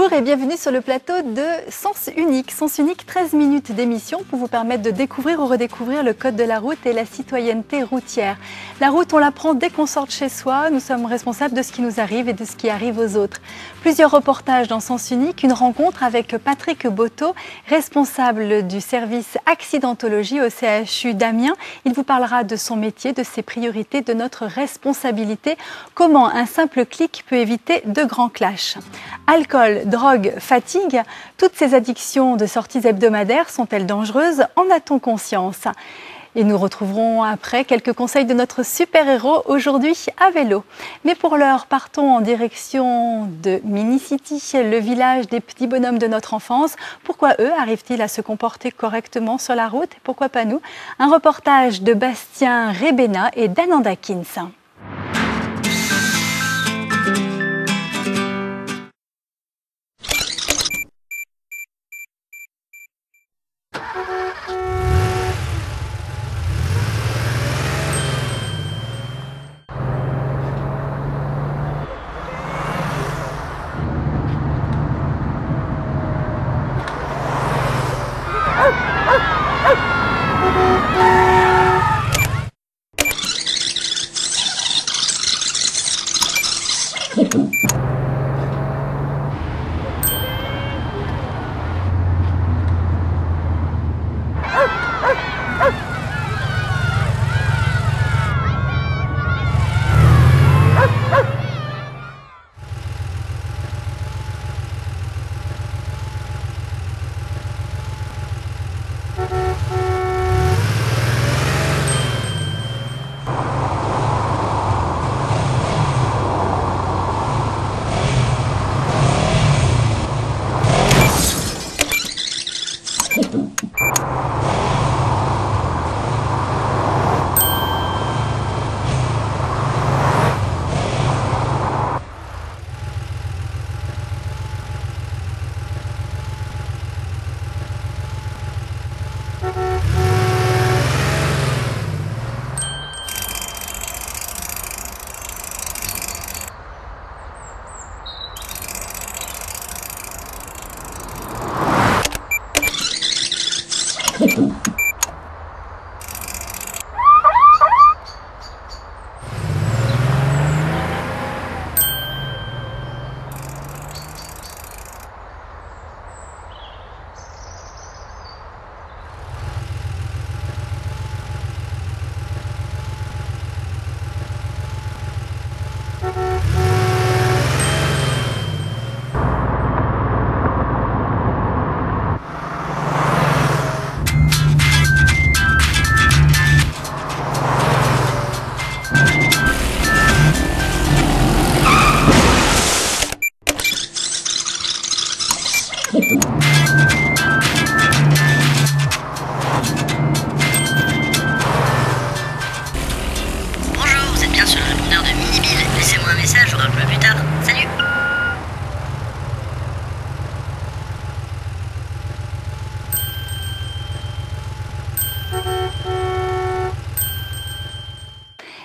Bonjour et bienvenue sur le plateau de Sens Unique. Sens Unique, 13 minutes d'émission pour vous permettre de découvrir ou redécouvrir le code de la route et la citoyenneté routière. La route, on la prend dès qu'on sort de chez soi. Nous sommes responsables de ce qui nous arrive et de ce qui arrive aux autres. Plusieurs reportages dans Sens Unique, une rencontre avec Patrick Botteau, responsable du service accidentologie au CHU d'Amiens. Il vous parlera de son métier, de ses priorités, de notre responsabilité. Comment un simple clic peut éviter de grands clashs. Alcool, drogue, fatigue, toutes ces addictions de sorties hebdomadaires sont-elles dangereuses? En a-t-on conscience? Et nous retrouverons après quelques conseils de notre super-héros aujourd'hui à vélo. Mais pour l'heure, partons en direction de Minicity, le village des petits bonhommes de notre enfance. Pourquoi eux arrivent-ils à se comporter correctement sur la route? Et pourquoi pas nous? Un reportage de Bastien Rebena et d'Ananda Kins.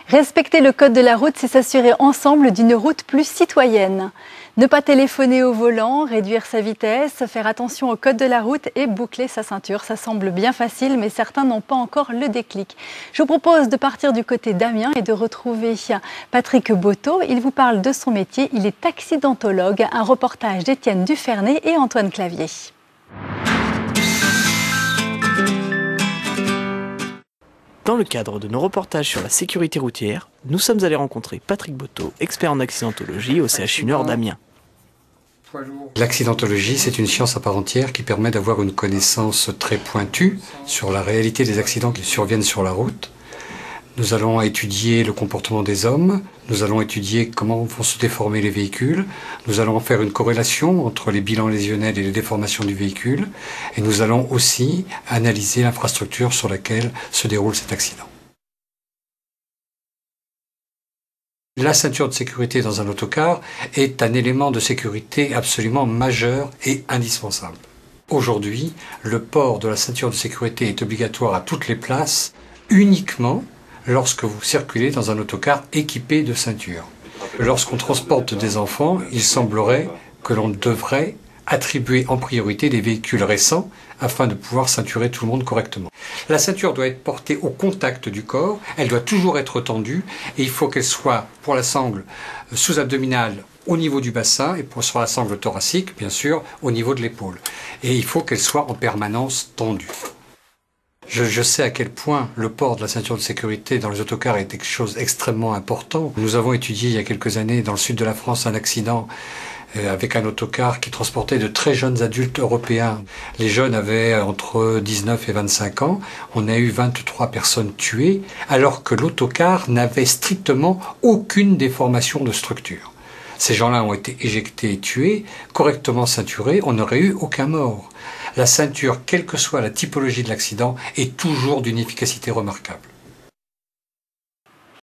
Respecter le code de la route, c'est s'assurer ensemble d'une route plus citoyenne. Ne pas téléphoner au volant, réduire sa vitesse, faire attention au code de la route et boucler sa ceinture. Ça semble bien facile, mais certains n'ont pas encore le déclic. Je vous propose de partir du côté d'Amiens et de retrouver Patrick Botteau. Il vous parle de son métier. Il est accidentologue. Un reportage d'Étienne Dufernay et Antoine Clavier. Dans le cadre de nos reportages sur la sécurité routière, nous sommes allés rencontrer Patrick Botteau, expert en accidentologie au CHU Nord d'Amiens. L'accidentologie, c'est une science à part entière qui permet d'avoir une connaissance très pointue sur la réalité des accidents qui surviennent sur la route. Nous allons étudier le comportement des hommes, nous allons étudier comment vont se déformer les véhicules, nous allons faire une corrélation entre les bilans lésionnels et les déformations du véhicule, et nous allons aussi analyser l'infrastructure sur laquelle se déroule cet accident. La ceinture de sécurité dans un autocar est un élément de sécurité absolument majeur et indispensable. Aujourd'hui, le port de la ceinture de sécurité est obligatoire à toutes les places, uniquement lorsque vous circulez dans un autocar équipé de ceinture. Lorsqu'on transporte des enfants, il semblerait que l'on devrait attribuer en priorité les véhicules récents afin de pouvoir ceinturer tout le monde correctement. La ceinture doit être portée au contact du corps, elle doit toujours être tendue et il faut qu'elle soit, pour la sangle sous-abdominale, au niveau du bassin et sur la sangle thoracique, bien sûr, au niveau de l'épaule. Et il faut qu'elle soit en permanence tendue. Je sais à quel point le port de la ceinture de sécurité dans les autocars est quelque chose d'extrêmement important. Nous avons étudié il y a quelques années dans le sud de la France un accident avec un autocar qui transportait de très jeunes adultes européens. Les jeunes avaient entre 19 et 25 ans. On a eu 23 personnes tuées alors que l'autocar n'avait strictement aucune déformation de structure. Ces gens-là ont été éjectés et tués, correctement ceinturés, on n'aurait eu aucun mort. La ceinture, quelle que soit la typologie de l'accident, est toujours d'une efficacité remarquable.